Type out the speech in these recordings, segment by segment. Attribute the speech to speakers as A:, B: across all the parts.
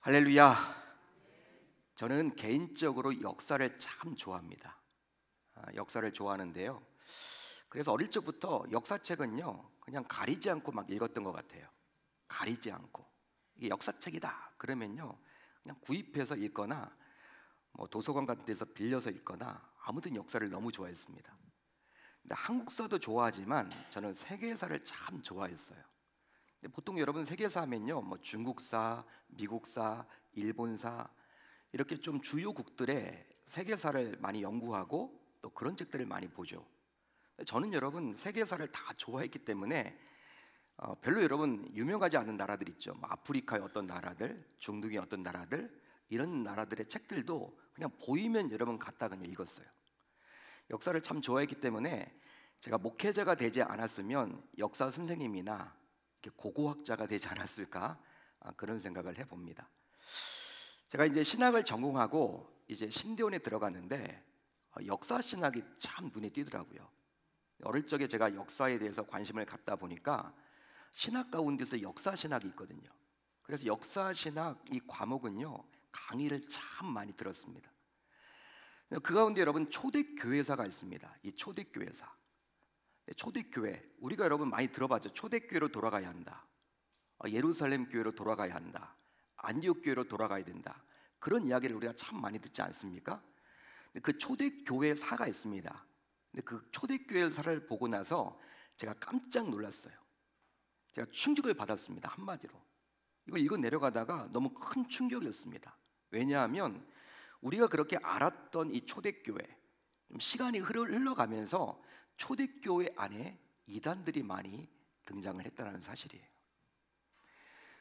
A: 할렐루야. 저는 개인적으로 역사를 참 좋아합니다. 역사를 좋아하는데요. 그래서 어릴 적부터 역사책은요, 그냥 가리지 않고 막 읽었던 것 같아요. 가리지 않고. 이게 역사책이다 그러면요, 그냥 구입해서 읽거나 뭐 도서관 같은 데서 빌려서 읽거나, 아무튼 역사를 너무 좋아했습니다. 근데 한국사도 좋아하지만 저는 세계사를 참 좋아했어요. 보통 여러분 세계사 하면요, 뭐 중국사, 미국사, 일본사, 이렇게 좀 주요국들의 세계사를 많이 연구하고 또 그런 책들을 많이 보죠. 저는 여러분 세계사를 다 좋아했기 때문에 별로 여러분 유명하지 않은 나라들 있죠. 뭐 아프리카의 어떤 나라들, 중동의 어떤 나라들, 이런 나라들의 책들도 그냥 보이면 여러분 갖다 그냥 읽었어요. 역사를 참 좋아했기 때문에 제가 목회자가 되지 않았으면 역사 선생님이나 고고학자가 되지 않았을까, 그런 생각을 해봅니다. 제가 이제 신학을 전공하고 이제 신대원에 들어갔는데 역사 신학이 참 눈에 띄더라고요. 어릴 적에 제가 역사에 대해서 관심을 갖다 보니까 신학 가운데서 역사 신학이 있거든요. 그래서 역사 신학 이 과목은요, 강의를 참 많이 들었습니다. 그 가운데 여러분 초대교회사가 있습니다. 이 초대교회사, 초대교회, 우리가 여러분 많이 들어봤죠. 초대교회로 돌아가야 한다, 예루살렘 교회로 돌아가야 한다, 안디옥 교회로 돌아가야 된다, 그런 이야기를 우리가 참 많이 듣지 않습니까? 그 초대교회사가 있습니다. 근데 그 초대교회사를 보고 나서 제가 깜짝 놀랐어요. 제가 충격을 받았습니다. 한마디로 이걸 읽어 내려가다가 너무 큰 충격이었습니다. 왜냐하면 우리가 그렇게 알았던 이 초대교회, 좀 시간이 흘러가면서 초대교회 안에 이단들이 많이 등장을 했다는 사실이에요.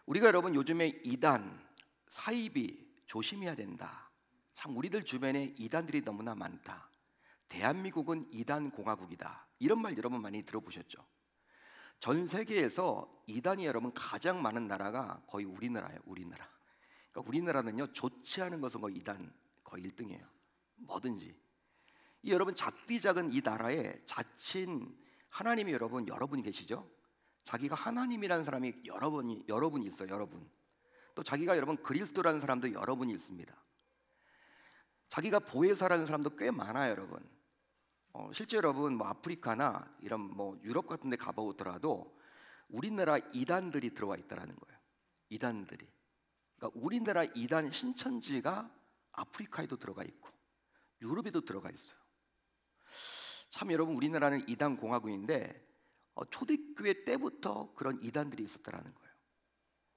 A: 우리가 여러분 요즘에 이단, 사이비 조심해야 된다, 참 우리들 주변에 이단들이 너무나 많다, 대한민국은 이단 공화국이다, 이런 말 여러분 많이 들어보셨죠? 전 세계에서 이단이 여러분 가장 많은 나라가 거의 우리나라예요. 우리나라. 그러니까 우리나라는요, 좋지 않은 것은 거의 이단 거의 1등이에요. 뭐든지. 이 여러분 작디 작은 이 나라에 자친 하나님이 여러분이 계시죠? 자기가 하나님이라는 사람이 여러분이 있어요. 여러분. 또 자기가 여러분 그리스도라는 사람도 여러분이 있습니다. 자기가 보혜사라는 사람도 꽤 많아요, 여러분. 실제 여러분 뭐 아프리카나 이런 뭐 유럽 같은 데 가보더라도 우리나라 이단들이 들어와 있다라는 거예요. 이단들이. 그러니까 우리나라 이단 신천지가 아프리카에도 들어가 있고 유럽에도 들어가 있어요. 참 여러분 우리나라는 이단 공화국인데 초대교회 때부터 그런 이단들이 있었다라는 거예요.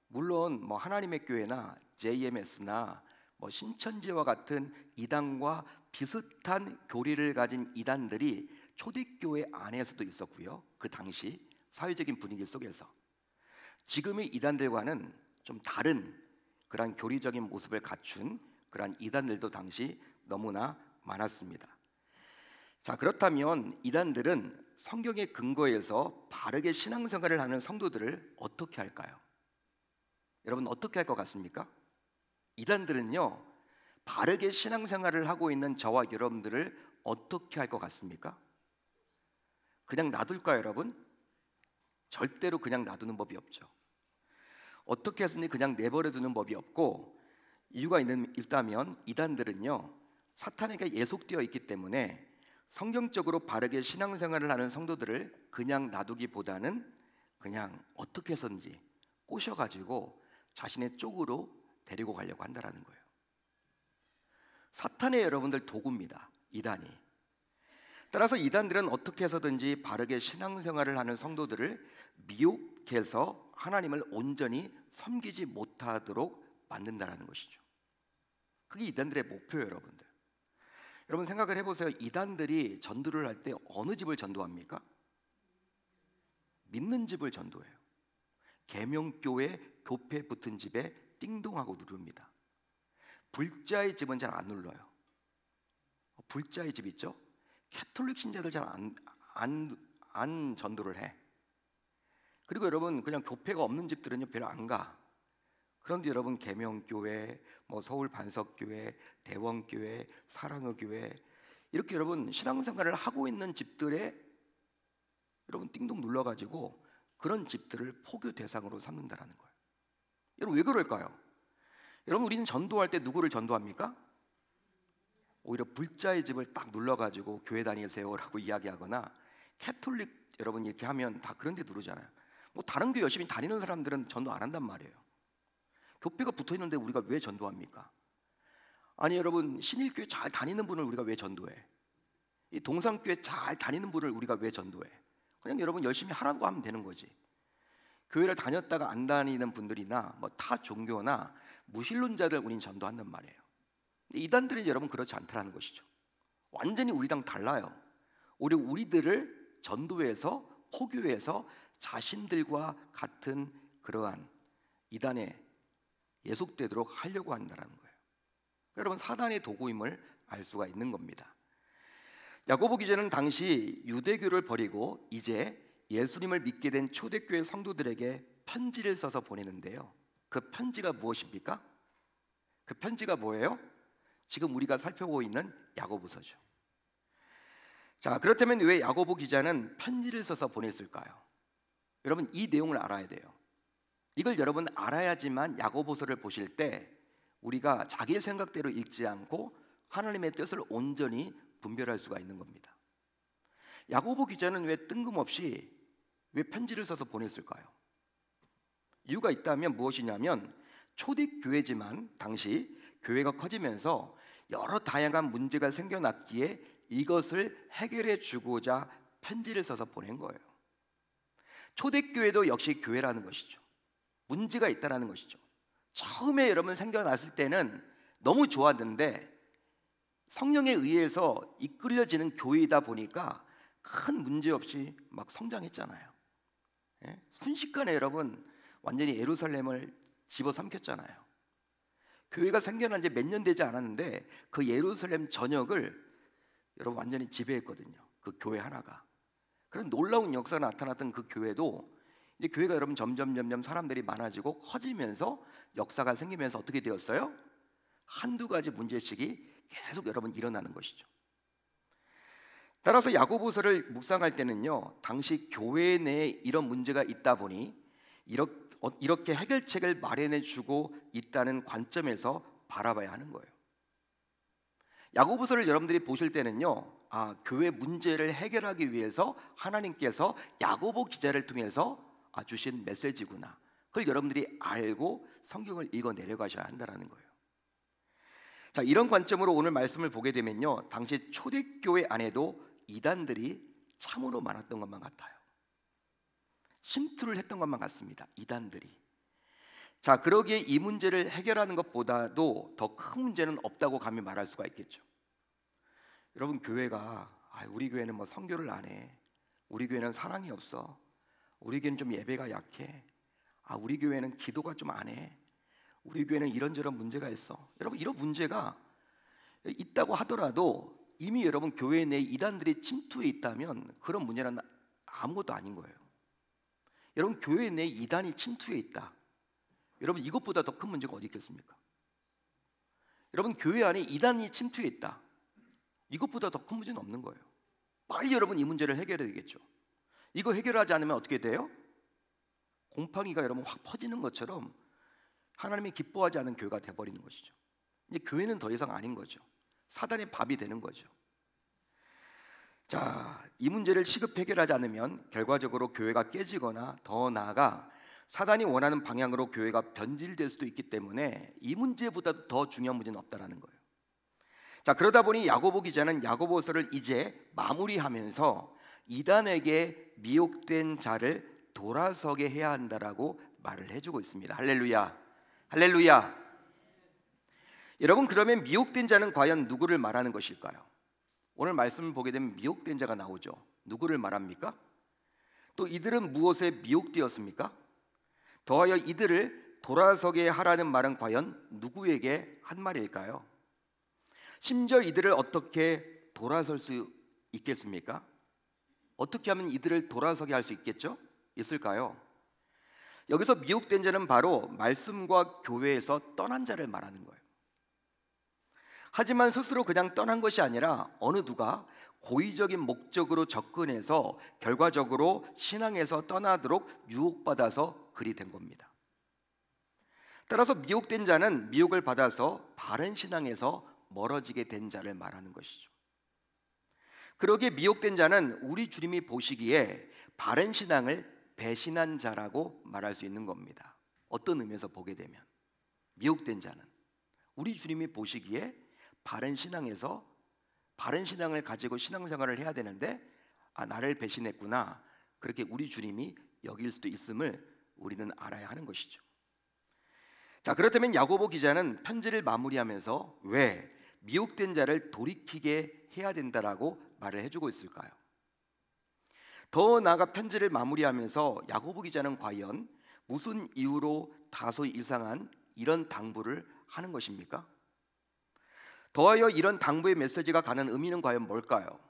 A: 물론 뭐 하나님의 교회나 JMS나 뭐 신천지와 같은 이단과 비슷한 교리를 가진 이단들이 초대교회 안에서도 있었고요. 그 당시 사회적인 분위기 속에서 지금의 이단들과는 좀 다른 그러한 교리적인 모습을 갖춘 그러한 이단들도 당시 너무나 많았습니다. 자, 그렇다면 이단들은 성경의 근거에서 바르게 신앙생활을 하는 성도들을 어떻게 할까요? 여러분 어떻게 할 것 같습니까? 이단들은요, 바르게 신앙생활을 하고 있는 저와 여러분들을 어떻게 할 것 같습니까? 그냥 놔둘까요, 여러분? 절대로 그냥 놔두는 법이 없죠. 어떻게 해서든지 그냥 내버려 두는 법이 없고, 이유가 있다면 이단들은요, 사탄에게 예속되어 있기 때문에 성경적으로 바르게 신앙생활을 하는 성도들을 그냥 놔두기보다는 그냥 어떻게 해서든지 꼬셔가지고 자신의 쪽으로 데리고 가려고 한다는 거예요. 사탄의 여러분들 도구입니다, 이단이. 따라서 이단들은 어떻게 해서든지 바르게 신앙생활을 하는 성도들을 미혹해서 하나님을 온전히 섬기지 못하도록 만든다는 것이죠. 그게 이단들의 목표예요, 여러분들. 여러분 생각을 해보세요. 이단들이 전도를 할 때 어느 집을 전도합니까? 믿는 집을 전도해요. 계명교회 교패 붙은 집에 띵동하고 누릅니다. 불자의 집은 잘 안 눌러요. 불자의 집 있죠? 캐톨릭 신자들 잘 안 전도를 해. 그리고 여러분 그냥 교패가 없는 집들은요 별로 안 가. 그런데 여러분 계명교회, 뭐 서울 반석교회, 대원교회, 사랑의교회, 이렇게 여러분 신앙생활을 하고 있는 집들에 여러분 띵동 눌러가지고 그런 집들을 포교 대상으로 삼는다는 거예요. 여러분 왜 그럴까요? 여러분, 우리는 전도할 때 누구를 전도합니까? 오히려 불자의 집을 딱 눌러가지고 교회 다니세요라고 이야기하거나, 캐톨릭 여러분 이렇게 하면 다 그런 데 누르잖아요. 뭐 다른 교회 열심히 다니는 사람들은 전도 안 한단 말이에요. 교회가 붙어있는데 우리가 왜 전도합니까? 아니 여러분, 신일교회 잘 다니는 분을 우리가 왜 전도해? 이 동산교회 잘 다니는 분을 우리가 왜 전도해? 그냥 여러분 열심히 하라고 하면 되는 거지. 교회를 다녔다가 안 다니는 분들이나 뭐 타 종교나 무신론자들 우리는 전도한단 말이에요. 이단들은 여러분 그렇지 않다라는 것이죠. 완전히 우리랑 달라요. 오히려 우리들을 전도해서 포교해서 자신들과 같은 그러한 이단에 예속되도록 하려고 한다는 거예요. 여러분, 사단의 도구임을 알 수가 있는 겁니다. 야고보 기자는 당시 유대교를 버리고 이제 예수님을 믿게 된 초대교회 성도들에게 편지를 써서 보내는데요, 그 편지가 무엇입니까? 그 편지가 뭐예요? 지금 우리가 살펴보고 있는 야고보서죠. 자, 그렇다면 왜 야고보 기자는 편지를 써서 보냈을까요? 여러분, 이 내용을 알아야 돼요. 이걸 여러분 알아야지만 야고보서를 보실 때 우리가 자기의 생각대로 읽지 않고 하나님의 뜻을 온전히 분별할 수가 있는 겁니다. 야고보 기자는 왜 뜬금없이 왜 편지를 써서 보냈을까요? 이유가 있다면 무엇이냐면, 초대교회지만 당시 교회가 커지면서 여러 다양한 문제가 생겨났기에 이것을 해결해 주고자 편지를 써서 보낸 거예요. 초대교회도 역시 교회라는 것이죠. 문제가 있다는 것이죠. 처음에 여러분 생겨났을 때는 너무 좋았는데 성령에 의해서 이끌려지는 교회이다 보니까 큰 문제 없이 막 성장했잖아요. 예? 순식간에 여러분 완전히 예루살렘을 집어삼켰잖아요. 교회가 생겨난 지 몇 년 되지 않았는데 그 예루살렘 전역을 여러분 완전히 지배했거든요. 그 교회 하나가. 그런 놀라운 역사가 나타났던 그 교회도 이제 교회가 여러분 점점 사람들이 많아지고 커지면서 역사가 생기면서 어떻게 되었어요? 한두 가지 문제씩이 계속 여러분 일어나는 것이죠. 따라서 야고보서를 묵상할 때는요, 당시 교회 내에 이런 문제가 있다 보니 이렇게 해결책을 마련해 주고 있다는 관점에서 바라봐야 하는 거예요. 야고보서를 여러분들이 보실 때는요, 교회 문제를 해결하기 위해서 하나님께서 야고보 기자를 통해서 주신 메시지구나, 그걸 여러분들이 알고 성경을 읽어 내려가셔야 한다는 거예요. 자, 이런 관점으로 오늘 말씀을 보게 되면요, 당시 초대교회 안에도 이단들이 참으로 많았던 것만 같아요. 침투를 했던 것만 같습니다. 이단들이. 자, 그러기에 이 문제를 해결하는 것보다도 더 큰 문제는 없다고 감히 말할 수가 있겠죠. 여러분, 교회가 우리 교회는 뭐 선교를 안 해, 우리 교회는 사랑이 없어, 우리 교회는 좀 예배가 약해, 우리 교회는 기도가 좀 안 해, 우리 교회는 이런저런 문제가 있어. 여러분, 이런 문제가 있다고 하더라도 이미 여러분 교회 내에 이단들이 침투해 있다면 그런 문제는 아무것도 아닌 거예요. 여러분, 교회 내에 이단이 침투해 있다, 여러분 이것보다 더 큰 문제가 어디 있겠습니까? 여러분, 교회 안에 이단이 침투해 있다, 이것보다 더 큰 문제는 없는 거예요. 빨리 여러분 이 문제를 해결해야 되겠죠. 이거 해결하지 않으면 어떻게 돼요? 곰팡이가 여러분 확 퍼지는 것처럼 하나님이 기뻐하지 않는 교회가 돼버리는 것이죠. 이제 교회는 더 이상 아닌 거죠. 사단의 밥이 되는 거죠. 자, 이 문제를 시급 해결하지 않으면 결과적으로 교회가 깨지거나 더 나아가 사단이 원하는 방향으로 교회가 변질될 수도 있기 때문에 이 문제보다 더 중요한 문제는 없다라는 거예요. 자, 그러다 보니 야고보 기자는 야고보서를 이제 마무리하면서 이단에게 미혹된 자를 돌아서게 해야 한다라고 말을 해주고 있습니다. 할렐루야, 할렐루야. 여러분, 그러면 미혹된 자는 과연 누구를 말하는 것일까요? 오늘 말씀을 보게 되면 미혹된 자가 나오죠. 누구를 말합니까? 또 이들은 무엇에 미혹되었습니까? 더하여 이들을 돌아서게 하라는 말은 과연 누구에게 한 말일까요? 심지어 이들을 어떻게 돌아설 수 있겠습니까? 어떻게 하면 이들을 돌아서게 할 수 있을까요? 여기서 미혹된 자는 바로 말씀과 교회에서 떠난 자를 말하는 거예요. 하지만 스스로 그냥 떠난 것이 아니라 어느 누가 고의적인 목적으로 접근해서 결과적으로 신앙에서 떠나도록 유혹받아서 그리 된 겁니다. 따라서 미혹된 자는 미혹을 받아서 바른 신앙에서 멀어지게 된 자를 말하는 것이죠. 그러기에 미혹된 자는 우리 주님이 보시기에 바른 신앙을 배신한 자라고 말할 수 있는 겁니다. 어떤 의미에서 보게 되면 미혹된 자는 우리 주님이 보시기에 바른 신앙에서 바른 신앙을 가지고 신앙생활을 해야 되는데 나를 배신했구나, 그렇게 우리 주님이 여길 수도 있음을 우리는 알아야 하는 것이죠. 자, 그렇다면 야고보 기자는 편지를 마무리하면서 왜 미혹된 자를 돌이키게 해야 된다라고 말을 해주고 있을까요? 더 나아가 편지를 마무리하면서 야고보 기자는 과연 무슨 이유로 다소 이상한 이런 당부를 하는 것입니까? 더하여 이런 당부의 메시지가 가는 의미는 과연 뭘까요?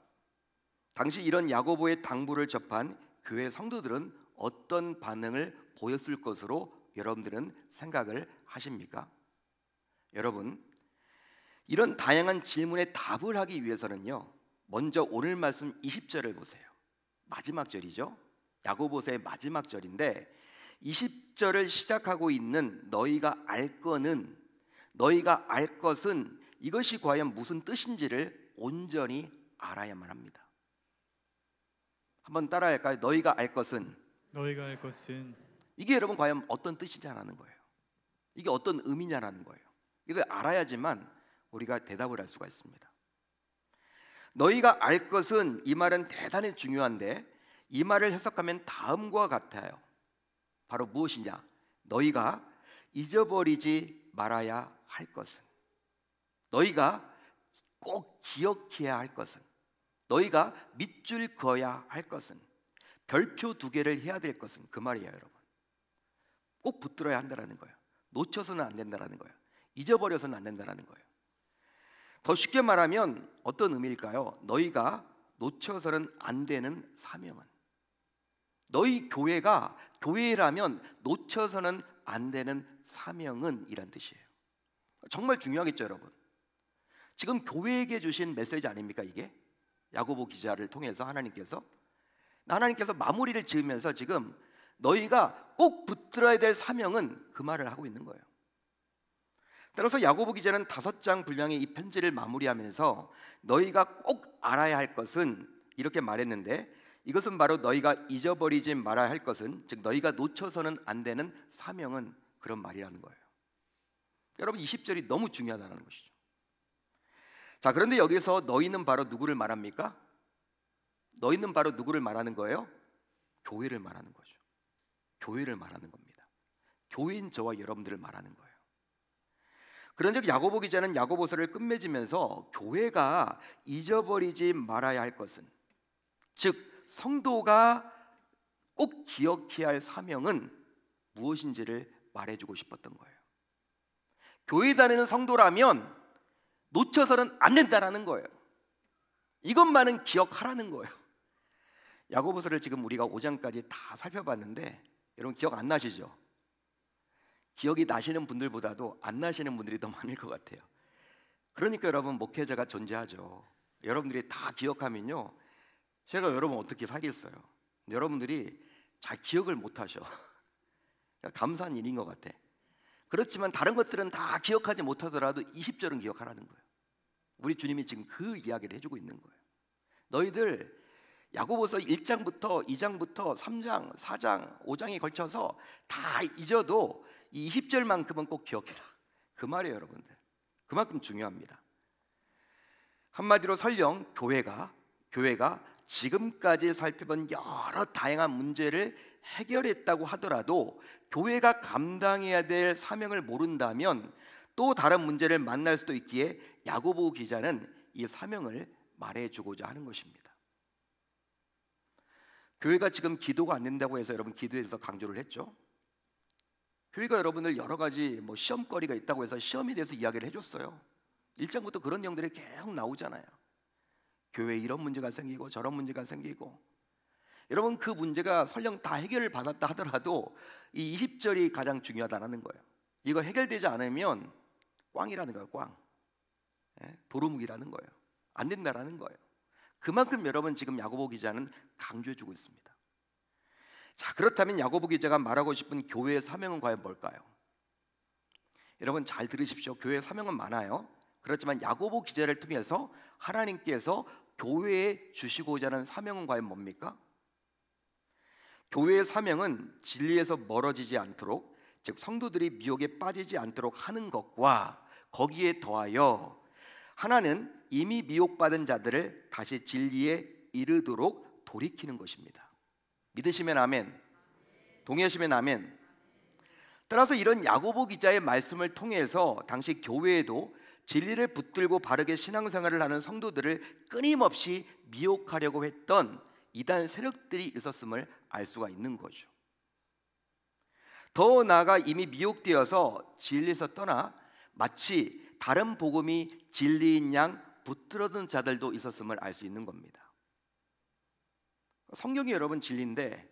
A: 당시 이런 야고보의 당부를 접한 교회 성도들은 어떤 반응을 보였을 것으로 여러분들은 생각을 하십니까? 여러분, 이런 다양한 질문에 답을 하기 위해서는요, 먼저 오늘 말씀 20절을 보세요. 마지막 절이죠. 야고보서의 마지막 절인데 20절을 시작하고 있는 너희가 알 거는, 너희가 알 것은, 이것이 과연 무슨 뜻인지를 온전히 알아야만 합니다. 한번 따라할까요? 너희가 알 것은,
B: 너희가 알 것은,
A: 이게 여러분 과연 어떤 뜻이냐라는 거예요. 이게 어떤 의미냐라는 거예요. 이걸 알아야지만 우리가 대답을 할 수가 있습니다. 너희가 알 것은, 이 말은 대단히 중요한데 이 말을 해석하면 다음과 같아요. 바로 무엇이냐? 너희가 잊어버리지 말아야 할 것은, 너희가 꼭 기억해야 할 것은, 너희가 밑줄 그어야 할 것은, 별표 2개를 해야 될 것은, 그 말이에요. 여러분, 꼭 붙들어야 한다는 거예요. 놓쳐서는 안 된다는 거예요. 잊어버려서는 안 된다는 거예요. 더 쉽게 말하면 어떤 의미일까요? 너희가 놓쳐서는 안 되는 사명은, 너희 교회가 교회라면 놓쳐서는 안 되는 사명은, 이란 뜻이에요. 정말 중요하겠죠, 여러분. 지금 교회에게 주신 메시지 아닙니까? 이게 야고보 기자를 통해서 하나님께서 마무리를 지으면서 지금 너희가 꼭 붙들어야 될 사명은, 그 말을 하고 있는 거예요. 따라서 야고보 기자는 5장 분량의 이 편지를 마무리하면서 너희가 꼭 알아야 할 것은, 이렇게 말했는데, 이것은 바로 너희가 잊어버리지 말아야 할 것은, 즉 너희가 놓쳐서는 안 되는 사명은, 그런 말이라는 거예요. 여러분, 20절이 너무 중요하다는 것이죠. 자, 그런데 여기서 너희는 바로 누구를 말합니까? 너희는 바로 누구를 말하는 거예요? 교회를 말하는 거죠. 교회를 말하는 겁니다. 교회인 저와 여러분들을 말하는 거예요. 그런즉 야고보 기자는 야고보서를 끝맺으면서 교회가 잊어버리지 말아야 할 것은, 즉 성도가 꼭 기억해야 할 사명은 무엇인지를 말해주고 싶었던 거예요. 교회 다니는 성도라면 놓쳐서는 안 된다라는 거예요. 이것만은 기억하라는 거예요. 야고보서를 지금 우리가 5장까지 다 살펴봤는데 여러분 기억 안 나시죠? 기억이 나시는 분들보다도 안 나시는 분들이 더 많을 것 같아요. 그러니까 여러분, 목회자가 존재하죠. 여러분들이 다 기억하면요, 제가 여러분 어떻게 사겠어요? 여러분들이 잘 기억을 못 하셔. 감사한 일인 것 같아. 그렇지만 다른 것들은 다 기억하지 못하더라도 20절은 기억하라는 거예요. 우리 주님이 지금 그 이야기를 해주고 있는 거예요. 너희들 야고보서 1장부터 2장부터 3장, 4장, 5장에 걸쳐서 다 잊어도 이 20절만큼은 꼭 기억해라, 그 말이에요. 여러분들, 그만큼 중요합니다. 한마디로 설령 교회가 지금까지 살펴본 여러 다양한 문제를 해결했다고 하더라도 교회가 감당해야 될 사명을 모른다면 또 다른 문제를 만날 수도 있기에 야고보 기자는 이 사명을 말해주고자 하는 것입니다. 교회가 지금 기도가 안 된다고 해서 여러분 기도에서 강조를 했죠. 교회가 여러분들 여러 가지 시험거리가 있다고 해서 시험에 대해서 이야기를 해줬어요. 1장부터 그런 내용들이 계속 나오잖아요. 교회에 이런 문제가 생기고 저런 문제가 생기고, 여러분 그 문제가 설령 다 해결을 받았다 하더라도 이 20절이 가장 중요하다는 거예요. 이거 해결되지 않으면 꽝이라는 거예요. 꽝. 도루묵이라는 거예요. 안 된다라는 거예요. 그만큼 여러분 지금 야고보 기자는 강조해주고 있습니다. 자, 그렇다면 야고보 기자가 말하고 싶은 교회의 사명은 과연 뭘까요? 여러분 잘 들으십시오. 교회 사명은 많아요. 그렇지만 야고보 기자를 통해서 하나님께서 교회에 주시고자 하는 사명은 과연 뭡니까? 교회의 사명은 진리에서 멀어지지 않도록, 즉 성도들이 미혹에 빠지지 않도록 하는 것과 거기에 더하여 하나는 이미 미혹받은 자들을 다시 진리에 이르도록 돌이키는 것입니다. 믿으시면 아멘, 동의하시면 아멘. 따라서 이런 야고보 기자의 말씀을 통해서 당시 교회에도 진리를 붙들고 바르게 신앙생활을 하는 성도들을 끊임없이 미혹하려고 했던 이단 세력들이 있었음을 알 수가 있는 거죠. 더 나아가 이미 미혹되어서 진리에서 떠나 마치 다른 복음이 진리인 양 붙들어든 자들도 있었음을 알 수 있는 겁니다. 성경이 여러분 진리인데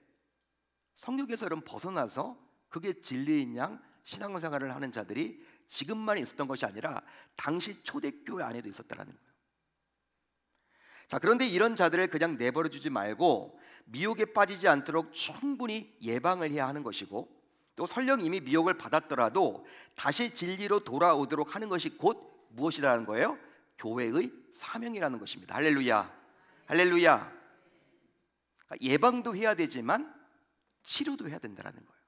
A: 성경에서 여러분 벗어나서 그게 진리인 양 신앙생활을 하는 자들이 지금만 있었던 것이 아니라 당시 초대교회 안에도 있었다는 거예요. 자, 그런데 이런 자들을 그냥 내버려 두지 말고 미혹에 빠지지 않도록 충분히 예방을 해야 하는 것이고, 또 설령 이미 미혹을 받았더라도 다시 진리로 돌아오도록 하는 것이 곧 무엇이라는 거예요? 교회의 사명이라는 것입니다. 할렐루야, 할렐루야. 예방도 해야 되지만 치료도 해야 된다는 거예요.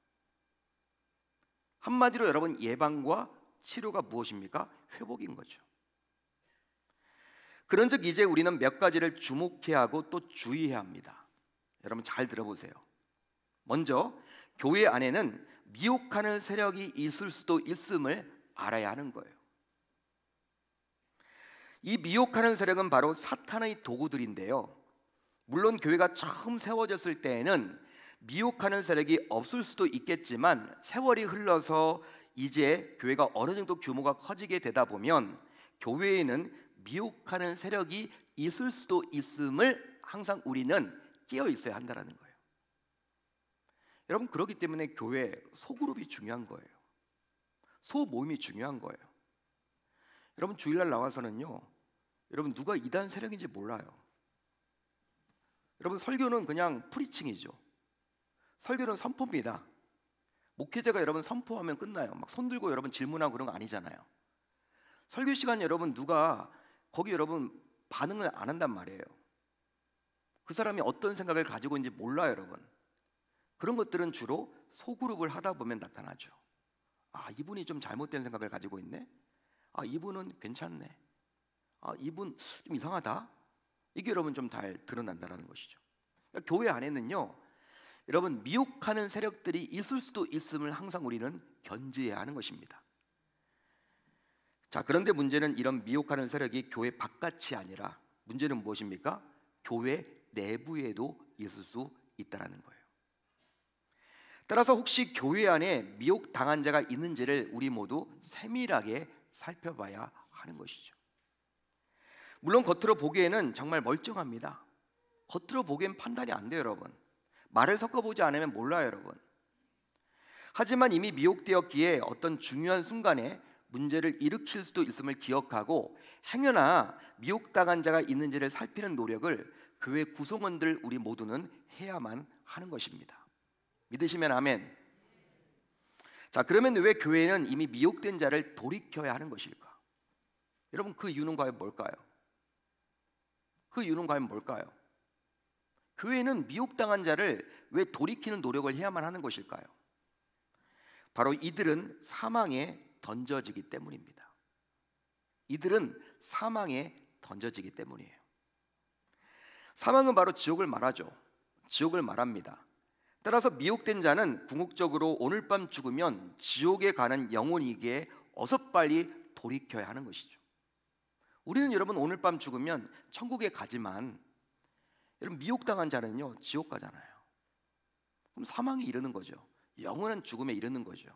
A: 한마디로 여러분, 예방과 치료가 무엇입니까? 회복인 거죠. 그런즉 이제 우리는 몇 가지를 주목해야 하고 또 주의해야 합니다. 여러분 잘 들어보세요. 먼저 교회 안에는 미혹하는 세력이 있을 수도 있음을 알아야 하는 거예요. 이 미혹하는 세력은 바로 사탄의 도구들인데요, 물론 교회가 처음 세워졌을 때에는 미혹하는 세력이 없을 수도 있겠지만 세월이 흘러서 이제 교회가 어느 정도 규모가 커지게 되다 보면 교회에는 미혹하는 세력이 있을 수도 있음을 항상 우리는 깨어 있어야 한다는 거예요. 여러분, 그렇기 때문에 교회 소그룹이 중요한 거예요. 소모임이 중요한 거예요. 여러분 주일날 나와서는요, 여러분 누가 이단 세력인지 몰라요. 여러분 설교는 그냥 프리칭이죠. 설교는 선포입니다. 목회자가 여러분 선포하면 끝나요. 막 손 들고 여러분 질문하고 그런 거 아니잖아요. 설교 시간 여러분 누가 거기 여러분 반응을 안 한단 말이에요. 그 사람이 어떤 생각을 가지고 있는지 몰라요, 여러분. 그런 것들은 주로 소그룹을 하다 보면 나타나죠. 아, 이분이 좀 잘못된 생각을 가지고 있네. 아, 이분은 괜찮네. 아, 이분 좀 이상하다. 이게 여러분 좀 잘 드러난다는 것이죠. 그러니까 교회 안에는요, 여러분 미혹하는 세력들이 있을 수도 있음을 항상 우리는 견지해야 하는 것입니다. 자, 그런데 문제는 이런 미혹하는 세력이 교회 바깥이 아니라 문제는 무엇입니까? 교회 내부에도 있을 수 있다는 거예요. 따라서 혹시 교회 안에 미혹당한 자가 있는지를 우리 모두 세밀하게 살펴봐야 하는 것이죠. 물론 겉으로 보기에는 정말 멀쩡합니다. 겉으로 보기엔 판단이 안 돼요, 여러분. 말을 섞어보지 않으면 몰라요, 여러분. 하지만 이미 미혹되었기에 어떤 중요한 순간에 문제를 일으킬 수도 있음을 기억하고 행여나 미혹당한 자가 있는지를 살피는 노력을 교회 구성원들 우리 모두는 해야만 하는 것입니다. 믿으시면 아멘. 자, 그러면 왜 교회는 이미 미혹된 자를 돌이켜야 하는 것일까? 여러분 그 이유는 과연 뭘까요? 그 이유는 과연 뭘까요? 교회는 미혹당한 자를 왜 돌이키는 노력을 해야만 하는 것일까요? 바로 이들은 사망에 던져지기 때문입니다. 이들은 사망에 던져지기 때문이에요. 사망은 바로 지옥을 말하죠. 지옥을 말합니다. 따라서 미혹된 자는 궁극적으로 오늘 밤 죽으면 지옥에 가는 영혼이기에 어서 빨리 돌이켜야 하는 것이죠. 우리는 여러분 오늘 밤 죽으면 천국에 가지만 여러분 미혹당한 자는요 지옥 가잖아요. 그럼 사망에 이르는 거죠. 영원한 죽음에 이르는 거죠.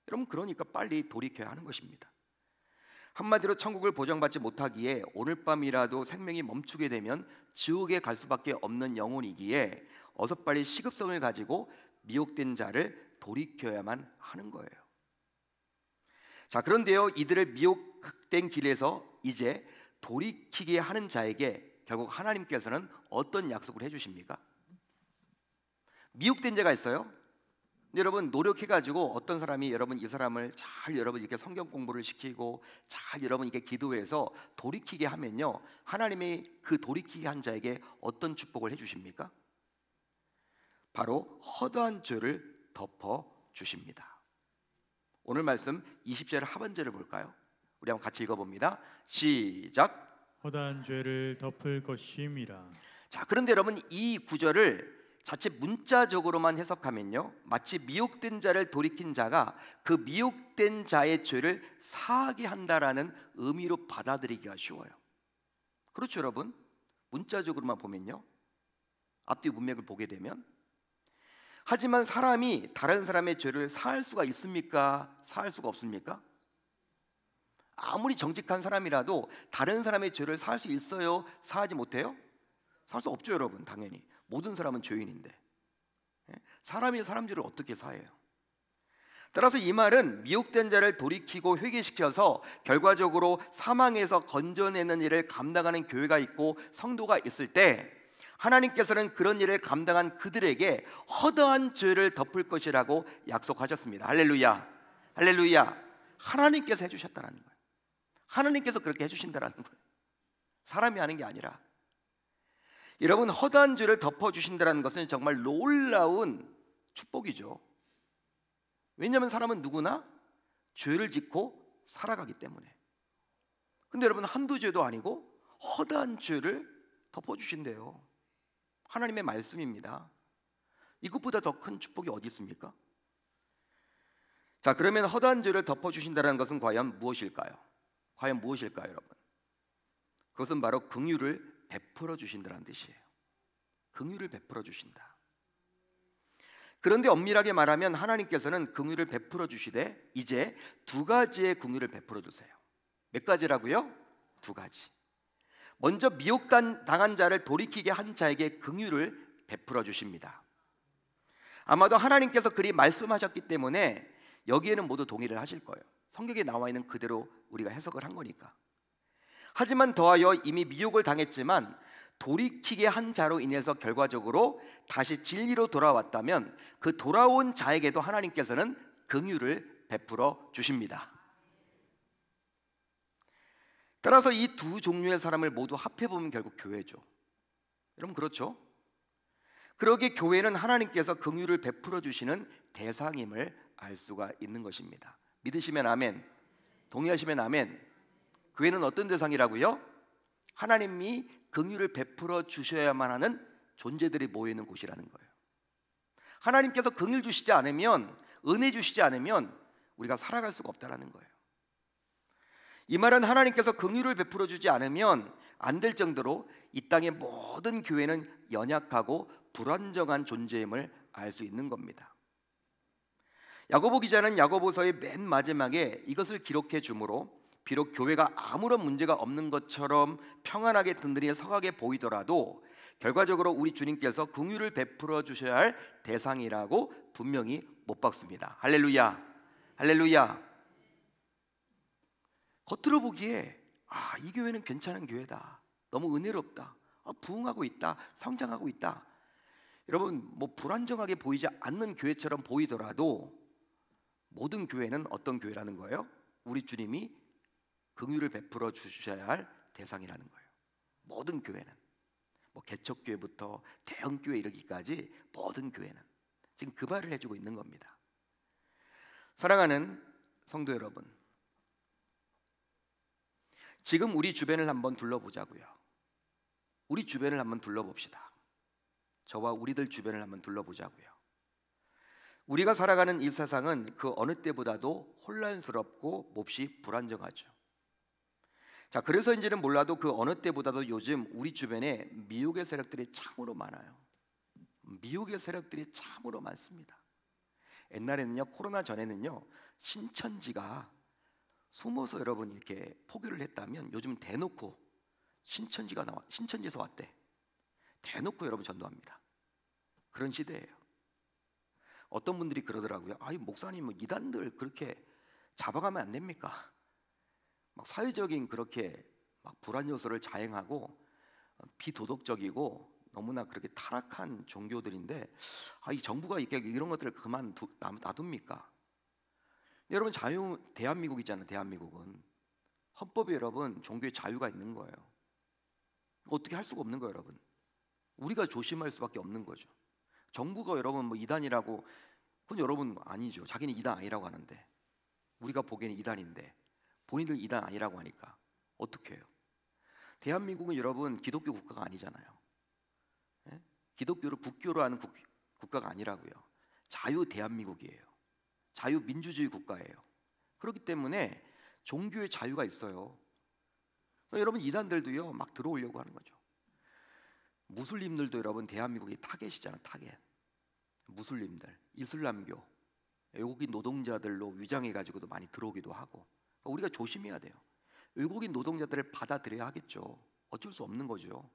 A: 여러분 그러니까 빨리 돌이켜야 하는 것입니다. 한마디로 천국을 보장받지 못하기에 오늘 밤이라도 생명이 멈추게 되면 지옥에 갈 수밖에 없는 영혼이기에 어서 빨리 시급성을 가지고 미혹된 자를 돌이켜야만 하는 거예요. 자, 그런데요, 이들을 미혹된 길에서 이제 돌이키게 하는 자에게 결국 하나님께서는 어떤 약속을 해주십니까? 미혹된 자가 있어요. 여러분 노력해가지고 어떤 사람이 여러분 이 사람을 잘 여러분 이렇게 성경 공부를 시키고 잘 여러분 이렇게 기도해서 돌이키게 하면요, 하나님이 그 돌이키게 한 자에게 어떤 축복을 해주십니까? 바로 허다한 죄를 덮어 주십니다. 오늘 말씀 20절 하반절을 볼까요? 우리 한번 같이 읽어봅니다. 시작.
B: 허다한 죄를 덮을 것임이라.
A: 자, 그런데 여러분 이 구절을 자칫 문자적으로만 해석하면요, 마치 미혹된 자를 돌이킨 자가 그 미혹된 자의 죄를 사하게 한다라는 의미로 받아들이기가 쉬워요. 그렇죠 여러분? 문자적으로만 보면요, 앞뒤 문맥을 보게 되면. 하지만 사람이 다른 사람의 죄를 사할 수가 있습니까? 사할 수가 없습니까? 아무리 정직한 사람이라도 다른 사람의 죄를 사할 수 있어요? 사하지 못해요? 살 수 없죠 여러분. 당연히 모든 사람은 죄인인데 사람이 사람 죄를 어떻게 사해요? 따라서 이 말은 미혹된 자를 돌이키고 회개시켜서 결과적으로 사망에서 건져내는 일을 감당하는 교회가 있고 성도가 있을 때, 하나님께서는 그런 일을 감당한 그들에게 허다한 죄를 덮을 것이라고 약속하셨습니다. 할렐루야, 할렐루야. 하나님께서 해주셨다는 거예요. 하나님께서 그렇게 해주신다는 거예요. 사람이 하는 게 아니라. 여러분, 허다한 죄를 덮어주신다는 것은 정말 놀라운 축복이죠. 왜냐하면 사람은 누구나 죄를 짓고 살아가기 때문에. 근데 여러분, 한두 죄도 아니고 허다한 죄를 덮어주신대요. 하나님의 말씀입니다. 이것보다 더 큰 축복이 어디 있습니까? 자, 그러면 허다한 죄를 덮어주신다는 것은 과연 무엇일까요? 과연 무엇일까요 여러분? 그것은 바로 긍휼을 베풀어 주신다는 뜻이에요. 긍휼을 베풀어 주신다. 그런데 엄밀하게 말하면 하나님께서는 긍휼을 베풀어 주시되 이제 두 가지의 긍휼을 베풀어 주세요. 몇 가지라고요? 두 가지. 먼저 미혹당한 자를 돌이키게 한 자에게 긍휼을 베풀어 주십니다. 아마도 하나님께서 그리 말씀하셨기 때문에 여기에는 모두 동의를 하실 거예요. 성경에 나와 있는 그대로 우리가 해석을 한 거니까. 하지만 더하여 이미 미혹을 당했지만 돌이키게 한 자로 인해서 결과적으로 다시 진리로 돌아왔다면 그 돌아온 자에게도 하나님께서는 긍휼을 베풀어 주십니다. 따라서 이 두 종류의 사람을 모두 합해보면 결국 교회죠. 여러분 그렇죠? 그러기에 교회는 하나님께서 긍휼을 베풀어 주시는 대상임을 알 수가 있는 것입니다. 믿으시면 아멘, 동의하시면 아멘. 교회는 어떤 대상이라고요? 하나님이 긍휼을 베풀어 주셔야만 하는 존재들이 모이는 곳이라는 거예요. 하나님께서 긍휼 주시지 않으면, 은혜 주시지 않으면 우리가 살아갈 수가 없다는 거예요. 이 말은 하나님께서 긍휼을 베풀어 주지 않으면 안 될 정도로 이 땅의 모든 교회는 연약하고 불완전한 존재임을 알 수 있는 겁니다. 야고보 기자는 야고보서의 맨 마지막에 이것을 기록해 주므로 비록 교회가 아무런 문제가 없는 것처럼 평안하게 든든히 서가게 보이더라도 결과적으로 우리 주님께서 긍휼을 베풀어 주셔야 할 대상이라고 분명히 못 박습니다. 할렐루야, 할렐루야. 겉으로 보기에 이 교회는 괜찮은 교회다, 너무 은혜롭다, 부흥하고 있다, 성장하고 있다. 여러분, 뭐 불안정하게 보이지 않는 교회처럼 보이더라도 모든 교회는 어떤 교회라는 거예요? 우리 주님이 긍휼을 베풀어 주셔야 할 대상이라는 거예요. 모든 교회는, 뭐 개척교회부터 대형교회 이르기까지 모든 교회는 지금 그 말을 해주고 있는 겁니다. 사랑하는 성도 여러분, 지금 우리 주변을 한번 둘러보자고요. 우리 주변을 한번 둘러봅시다. 저와 우리들 주변을 한번 둘러보자고요. 우리가 살아가는 이 세상은 그 어느 때보다도 혼란스럽고 몹시 불안정하죠. 자, 그래서인지는 몰라도 그 어느 때보다도 요즘 우리 주변에 미혹의 세력들이 참으로 많아요. 미혹의 세력들이 참으로 많습니다. 옛날에는요, 코로나 전에는요, 신천지가 숨어서 여러분 이렇게 포교를 했다면 요즘은 대놓고 신천지에서 왔대. 대놓고 여러분 전도합니다. 그런 시대예요. 어떤 분들이 그러더라고요. 목사님, 뭐 이단들 그렇게 잡아가면 안 됩니까? 막 사회적인 그렇게 막 불안 요소를 자행하고 비도덕적이고 너무나 그렇게 타락한 종교들인데 이 정부가 이렇게 이런 것들을 그만 놔둡니까? 여러분 대한민국이잖아요. 대한민국은 헌법에 여러분 종교의 자유가 있는 거예요. 어떻게 할 수가 없는 거예요, 여러분. 우리가 조심할 수밖에 없는 거죠. 정부가 여러분 뭐 이단이라고, 그건 여러분 아니죠. 자기는 이단 아니라고 하는데, 우리가 보기에는 이단인데 본인들 이단 아니라고 하니까 어떻게 해요? 대한민국은 여러분 기독교 국가가 아니잖아요. 예? 기독교를 국교로 하는 국가가 아니라고요. 자유 대한민국이에요. 자유민주주의 국가예요. 그렇기 때문에 종교의 자유가 있어요. 여러분 이단들도요 막 들어오려고 하는 거죠. 무슬림들도 여러분 대한민국이 타겟이잖아. 타겟. 무슬림들, 이슬람교, 외국인 노동자들로 위장해가지고도 많이 들어오기도 하고. 그러니까 우리가 조심해야 돼요. 외국인 노동자들을 받아들여야 하겠죠. 어쩔 수 없는 거죠.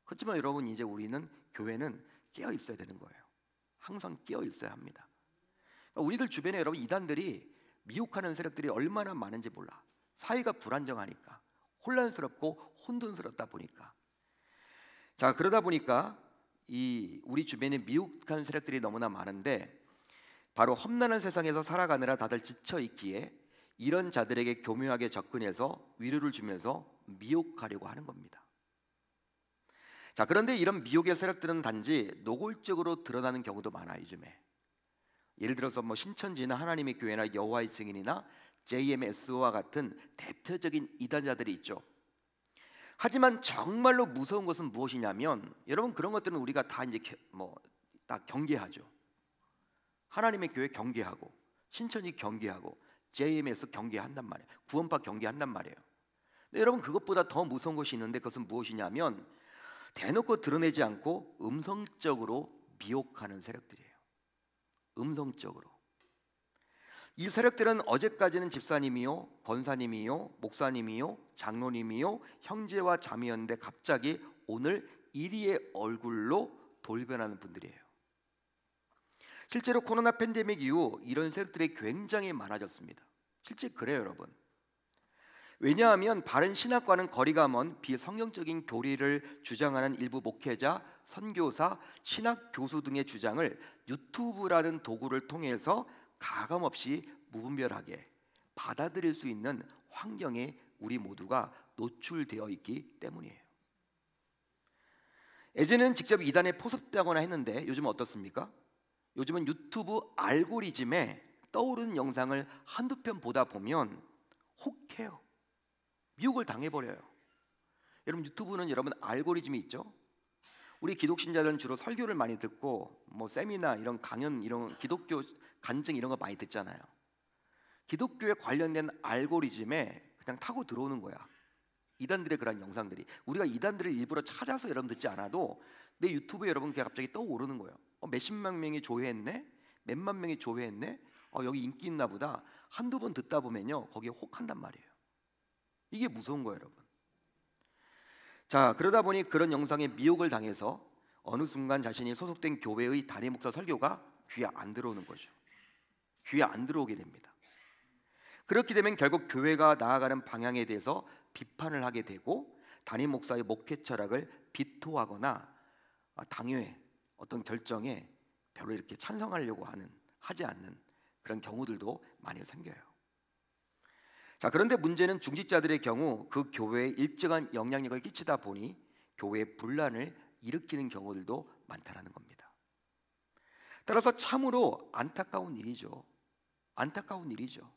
A: 그렇지만 여러분 이제 우리는 교회는 깨어 있어야 되는 거예요. 항상 깨어 있어야 합니다. 그러니까 우리들 주변에 여러분 이단들이 미혹하는 세력들이 얼마나 많은지 몰라. 사회가 불안정하니까, 혼란스럽고 혼돈스럽다 보니까. 자, 그러다 보니까 우리 주변에 미혹한 세력들이 너무나 많은데, 바로 험난한 세상에서 살아가느라 다들 지쳐 있기에 이런 자들에게 교묘하게 접근해서 위로를 주면서 미혹하려고 하는 겁니다. 자, 그런데 이런 미혹의 세력들은 단지 노골적으로 드러나는 경우도 많아요. 요즘에 예를 들어서 뭐 신천지나 하나님의 교회나 여호와의 증인이나 JMS와 같은 대표적인 이단자들이 있죠. 하지만 정말로 무서운 것은 무엇이냐면, 여러분 그런 것들은 우리가 다 이제 다 경계하죠. 하나님의 교회 경계하고, 신천지 경계하고, JMS 경계한단 말이에요. 구원파 경계한단 말이에요. 근데 여러분 그것보다 더 무서운 것이 있는데, 그것은 무엇이냐면 대놓고 드러내지 않고 음성적으로 미혹하는 세력들이에요. 음성적으로. 이 세력들은 어제까지는 집사님이요, 권사님이요, 목사님이요, 장로님이요, 형제와 자매였는데 갑자기 오늘 이리의 얼굴로 돌변하는 분들이에요. 실제로 코로나 팬데믹 이후 이런 세력들이 굉장히 많아졌습니다. 실제 그래요, 여러분. 왜냐하면 바른 신학과는 거리가 먼 비성경적인 교리를 주장하는 일부 목회자, 선교사, 신학 교수 등의 주장을 유튜브라는 도구를 통해서 가감없이 무분별하게 받아들일 수 있는 환경에 우리 모두가 노출되어 있기 때문이에요. 예전에는 직접 이단에 포섭되거나 했는데 요즘은 어떻습니까? 요즘은 유튜브 알고리즘에 떠오르는 영상을 한두 편 보다 보면 혹해요. 미혹을 당해버려요. 여러분 유튜브는 여러분 알고리즘이 있죠. 우리 기독신자들은 주로 설교를 많이 듣고 뭐 세미나 이런 강연, 이런 기독교 간증 이런 거 많이 듣잖아요. 기독교에 관련된 알고리즘에 그냥 타고 들어오는 거야. 이단들의 그런 영상들이. 우리가 이단들을 일부러 찾아서 여러분 듣지 않아도 내 유튜브에 여러분 그게 갑자기 떠오르는 거예요. 몇십만 명이 조회했네, 몇만 명이 조회했네, 여기 인기 있나 보다. 한두 번 듣다 보면요 거기에 혹한단 말이에요. 이게 무서운 거예요, 여러분. 자, 그러다 보니 그런 영상에 미혹을 당해서 어느 순간 자신이 소속된 교회의 담임 목사 설교가 귀에 안 들어오는 거죠. 귀에 안 들어오게 됩니다. 그렇게 되면 결국 교회가 나아가는 방향에 대해서 비판을 하게 되고 담임 목사의 목회 철학을 비토하거나 당회 어떤 결정에 별로 이렇게 찬성하려고 하지 않는 그런 경우들도 많이 생겨요. 자, 그런데 문제는 중직자들의 경우 그 교회에 일정한 영향력을 끼치다 보니 교회의 분란을 일으키는 경우들도 많다라는 겁니다. 따라서 참으로 안타까운 일이죠. 안타까운 일이죠.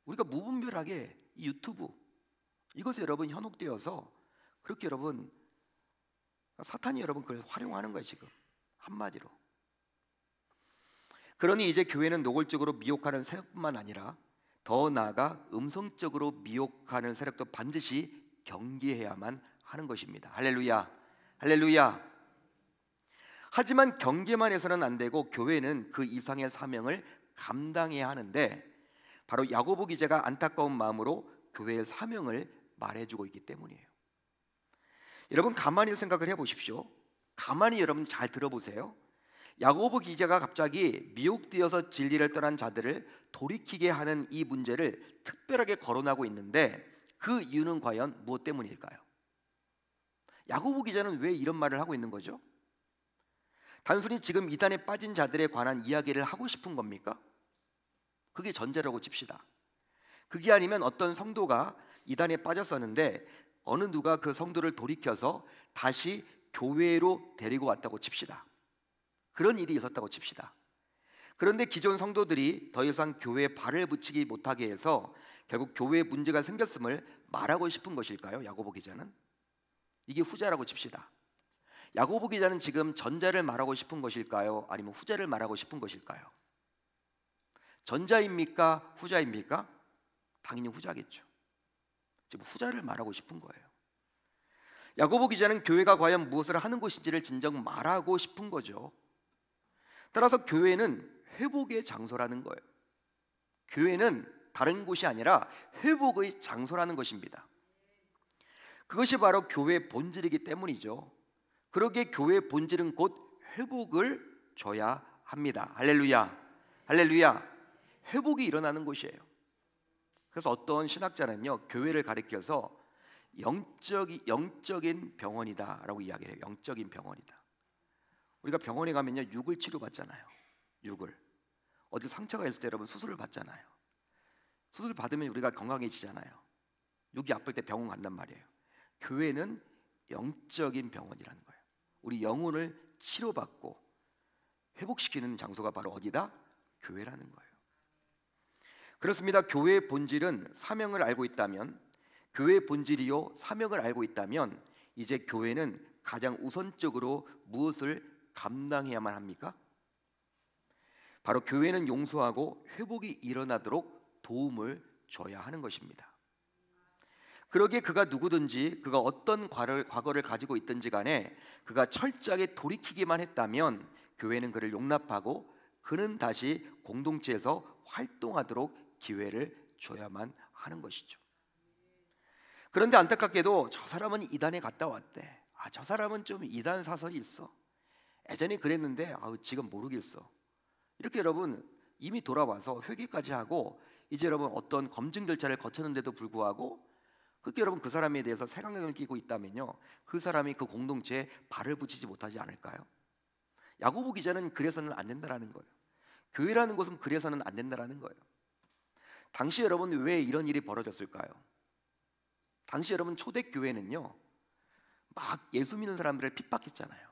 A: 우리가 무분별하게 이 유튜브 이것에 여러분 현혹되어서 그렇게 여러분 사탄이 여러분 그걸 활용하는 거예요, 지금 한마디로. 그러니 이제 교회는 노골적으로 미혹하는 세력뿐만 아니라 더 나아가 음성적으로 미혹하는 세력도 반드시 경계해야만 하는 것입니다. 할렐루야, 할렐루야. 하지만 경계만 해서는 안 되고 교회는 그 이상의 사명을 감당해야 하는데, 바로 야고보 기자가 안타까운 마음으로 교회의 사명을 말해주고 있기 때문이에요. 여러분 가만히 생각을 해보십시오. 가만히 여러분 잘 들어보세요. 야고보 기자가 갑자기 미혹되어서 진리를 떠난 자들을 돌이키게 하는 이 문제를 특별하게 거론하고 있는데 그 이유는 과연 무엇 때문일까요? 야고보 기자는 왜 이런 말을 하고 있는 거죠? 단순히 지금 이단에 빠진 자들에 관한 이야기를 하고 싶은 겁니까? 그게 전제라고 칩시다. 그게 아니면 어떤 성도가 이단에 빠졌었는데 어느 누가 그 성도를 돌이켜서 다시 교회로 데리고 왔다고 칩시다. 그런 일이 있었다고 칩시다. 그런데 기존 성도들이 더 이상 교회에 발을 붙이지 못하게 해서 결국 교회에 문제가 생겼음을 말하고 싶은 것일까요? 야고보 기자는? 이게 후자라고 칩시다. 야고보 기자는 지금 전자를 말하고 싶은 것일까요? 아니면 후자를 말하고 싶은 것일까요? 전자입니까? 후자입니까? 당연히 후자겠죠. 지금 후자를 말하고 싶은 거예요. 야고보 기자는 교회가 과연 무엇을 하는 곳인지를 진정 말하고 싶은 거죠. 따라서 교회는 회복의 장소라는 거예요. 교회는 다른 곳이 아니라 회복의 장소라는 것입니다. 그것이 바로 교회의 본질이기 때문이죠. 그러기에 교회의 본질은 곧 회복을 줘야 합니다. 할렐루야, 할렐루야. 회복이 일어나는 곳이에요. 그래서 어떤 신학자는요, 교회를 가리켜서 영적인 병원이다라고 이야기를 해요. 영적인 병원이다. 우리가 병원에 가면요, 육을 치료받잖아요. 육을. 어디 상처가 있을 때 여러분 수술을 받잖아요. 수술 받으면 우리가 건강해지잖아요. 육이 아플 때 병원 간단 말이에요. 교회는 영적인 병원이라는 거예요. 우리 영혼을 치료받고 회복시키는 장소가 바로 어디다? 교회라는 거예요. 그렇습니다. 교회의 본질은 사명을 알고 있다면, 교회의 본질이요 사명을 알고 있다면 이제 교회는 가장 우선적으로 무엇을 감당해야만 합니까? 바로 교회는 용서하고 회복이 일어나도록 도움을 줘야 하는 것입니다. 그러기에 그가 누구든지 그가 어떤 과거를 가지고 있든지 간에 그가 철저하게 돌이키기만 했다면 교회는 그를 용납하고 그는 다시 공동체에서 활동하도록 기회를 줘야만 하는 것이죠. 그런데 안타깝게도 저 사람은 이단에 갔다 왔대. 저 사람은 좀 이단 사설이 있어. 예전에 그랬는데 지금 모르겠어. 이렇게 여러분 이미 돌아와서 회개까지 하고 이제 여러분 어떤 검증 절차를 거쳤는데도 불구하고 그렇게 여러분 그 사람에 대해서 색안경을 끼고 있다면요, 그 사람이 그 공동체에 발을 붙이지 못하지 않을까요? 야고보 기자는 그래서는 안 된다라는 거예요. 교회라는 것은 그래서는 안 된다라는 거예요. 당시 여러분 왜 이런 일이 벌어졌을까요? 당시 여러분 초대교회는요 막 예수 믿는 사람들을 핍박했잖아요.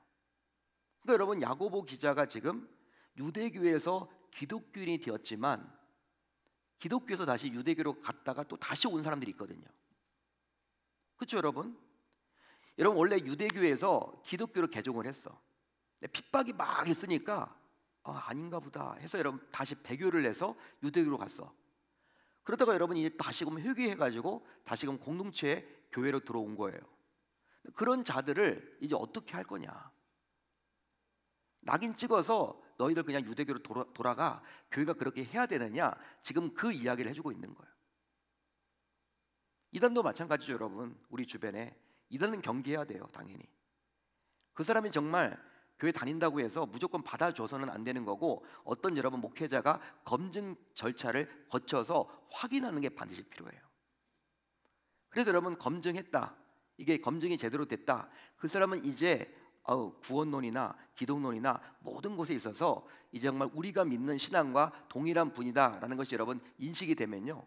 A: 그러니까 여러분 야고보 기자가 지금 유대교회에서 기독교인이 되었지만 기독교에서 다시 유대교로 갔다가 또 다시 온 사람들이 있거든요. 그렇죠 여러분? 여러분 원래 유대교회에서 기독교로 개종을 했어. 근데 핍박이 막 있으니까 아닌가 보다 해서 여러분 다시 배교를 해서 유대교로 갔어. 그러다가 여러분 이제 다시금 회개해가지고 다시금 공동체의 교회로 들어온 거예요. 그런 자들을 이제 어떻게 할 거냐? 낙인 찍어서 너희들 그냥 유대교로 돌아가. 교회가 그렇게 해야 되느냐? 지금 그 이야기를 해주고 있는 거예요. 이단도 마찬가지죠 여러분. 우리 주변에 이단은 경계해야 돼요. 당연히 그 사람이 정말 교회 다닌다고 해서 무조건 받아줘서는 안 되는 거고, 어떤 여러분 목회자가 검증 절차를 거쳐서 확인하는 게 반드시 필요해요. 그래서 여러분 검증했다, 이게 검증이 제대로 됐다, 그 사람은 이제 구원론이나 기독론이나 모든 곳에 있어서 이제 정말 우리가 믿는 신앙과 동일한 분이다라는 것이 여러분 인식이 되면요,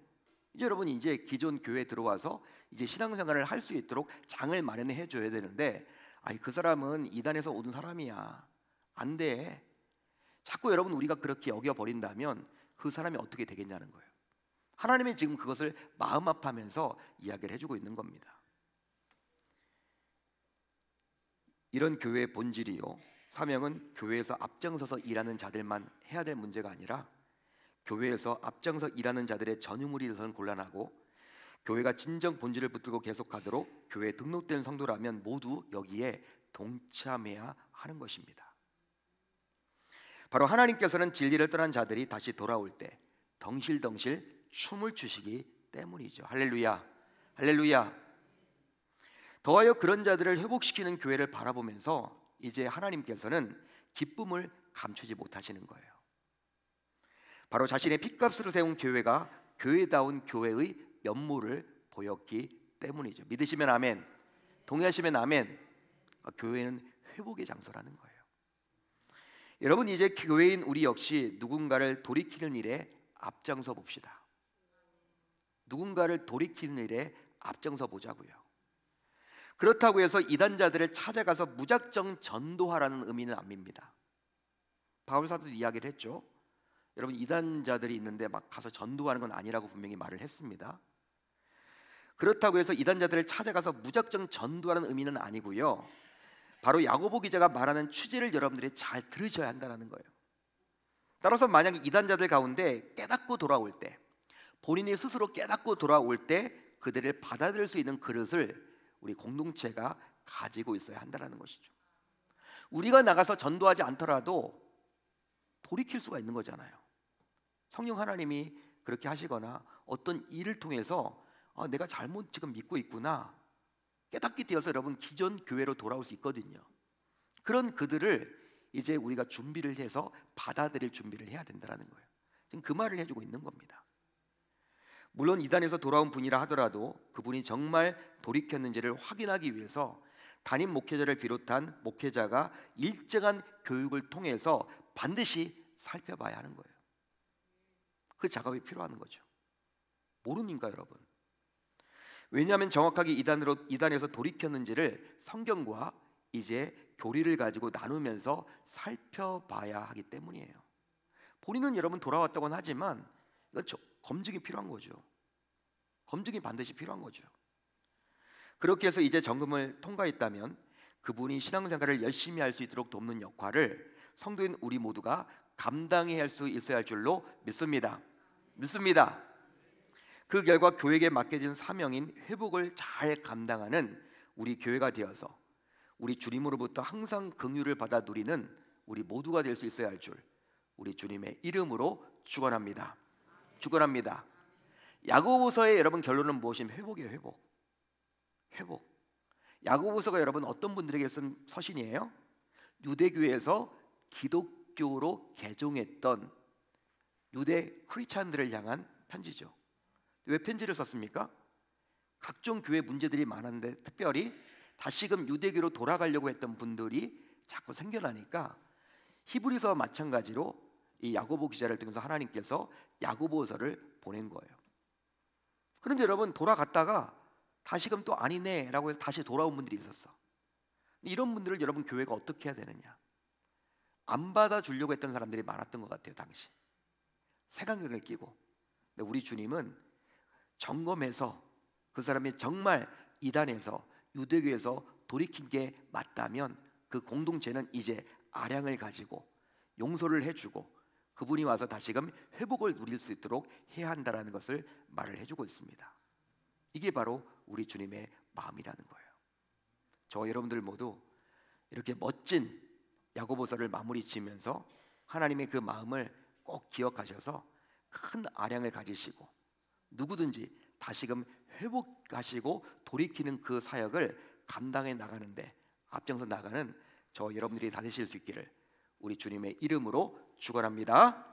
A: 이제 여러분이 이제 기존 교회에 들어와서 이제 신앙생활을 할 수 있도록 장을 마련해 줘야 되는데, 그 사람은 이단에서 오는 사람이야, 안 돼. 자꾸 여러분 우리가 그렇게 여겨버린다면 그 사람이 어떻게 되겠냐는 거예요. 하나님이 지금 그것을 마음 아파하면서 이야기를 해주고 있는 겁니다. 이런 교회의 본질이요, 사명은 교회에서 앞장서서 일하는 자들만 해야 될 문제가 아니라 교회에서 앞장서 일하는 자들의 전유물이 되서는 곤란하고, 교회가 진정 본질을 붙들고 계속하도록 교회에 등록된 성도라면 모두 여기에 동참해야 하는 것입니다. 바로 하나님께서는 진리를 떠난 자들이 다시 돌아올 때 덩실덩실 춤을 추시기 때문이죠. 할렐루야, 할렐루야. 더하여 그런 자들을 회복시키는 교회를 바라보면서 이제 하나님께서는 기쁨을 감추지 못하시는 거예요. 바로 자신의 핏값으로 세운 교회가 교회다운 교회의 면모를 보였기 때문이죠. 믿으시면 아멘, 동의하시면 아멘. 교회는 회복의 장소라는 거예요. 여러분, 이제 교회인 우리 역시 누군가를 돌이키는 일에 앞장서 봅시다. 누군가를 돌이키는 일에 앞장서 보자고요. 그렇다고 해서 이단자들을 찾아가서 무작정 전도하라는 의미는 아닙니다. 바울 사도도 이야기를 했죠. 여러분, 이단자들이 있는데 막 가서 전도하는 건 아니라고 분명히 말을 했습니다. 그렇다고 해서 이단자들을 찾아가서 무작정 전도하는 의미는 아니고요. 바로 야고보 기자가 말하는 취지를 여러분들이 잘 들으셔야 한다는 거예요. 따라서 만약에 이단자들 가운데 깨닫고 돌아올 때, 본인이 스스로 깨닫고 돌아올 때 그들을 받아들일 수 있는 그릇을 우리 공동체가 가지고 있어야 한다는 것이죠. 우리가 나가서 전도하지 않더라도 돌이킬 수가 있는 거잖아요. 성령 하나님이 그렇게 하시거나 어떤 일을 통해서 내가 잘못 지금 믿고 있구나 깨닫게 되어서 여러분 기존 교회로 돌아올 수 있거든요. 그런 그들을 이제 우리가 준비를 해서 받아들일 준비를 해야 된다는 거예요. 지금 그 말을 해주고 있는 겁니다. 물론 이단에서 돌아온 분이라 하더라도 그분이 정말 돌이켰는지를 확인하기 위해서 담임 목회자를 비롯한 목회자가 일정한 교육을 통해서 반드시 살펴봐야 하는 거예요. 그 작업이 필요한 거죠. 모릅니까 여러분? 왜냐하면 정확하게 이단에서 돌이켰는지를 성경과 이제 교리를 가지고 나누면서 살펴봐야 하기 때문이에요. 본인은 여러분 돌아왔다고는 하지만 이건 검증이 필요한 거죠. 검증이 반드시 필요한 거죠. 그렇게 해서 이제 점검을 통과했다면 그분이 신앙생활을 열심히 할 수 있도록 돕는 역할을 성도인 우리 모두가 감당해야 할 수 있어야 할 줄로 믿습니다. 그 결과 교회에게 맡겨진 사명인 회복을 잘 감당하는 우리 교회가 되어서 우리 주님으로부터 항상 긍휼을 받아 누리는 우리 모두가 될 수 있어야 할 줄 우리 주님의 이름으로 축원합니다. 야고보서의 여러분 결론은 무엇이면 회복이에요. 회복. 야고보서가 여러분 어떤 분들에게 쓴 서신이에요? 유대교에서 기독교로 개종했던 유대 크리스찬들을 향한 편지죠. 왜 편지를 썼습니까? 각종 교회 문제들이 많았는데 특별히 다시금 유대교로 돌아가려고 했던 분들이 자꾸 생겨나니까 히브리서와 마찬가지로 이 야고보 기자를 통해서 하나님께서 야고보서를 보낸 거예요. 그런데 여러분 돌아갔다가 다시금 또 아니네 라고 해서 다시 돌아온 분들이 있었어. 이런 분들을 여러분 교회가 어떻게 해야 되느냐? 안 받아주려고 했던 사람들이 많았던 것 같아요. 당시 색안경을 끼고. 근데 우리 주님은 점검해서 그 사람이 정말 이단에서 유대교에서 돌이킨 게 맞다면 그 공동체는 이제 아량을 가지고 용서를 해주고 그분이 와서 다시금 회복을 누릴 수 있도록 해야 한다는 것을 말을 해주고 있습니다. 이게 바로 우리 주님의 마음이라는 거예요. 저 여러분들 모두 이렇게 멋진 야고보서를 마무리 지으면서 하나님의 그 마음을 꼭 기억하셔서 큰 아량을 가지시고 누구든지 다시금 회복하시고 돌이키는 그 사역을 감당해 나가는데 앞장서 나가는 저 여러분들이 다 되실 수 있기를 우리 주님의 이름으로 축원합니다.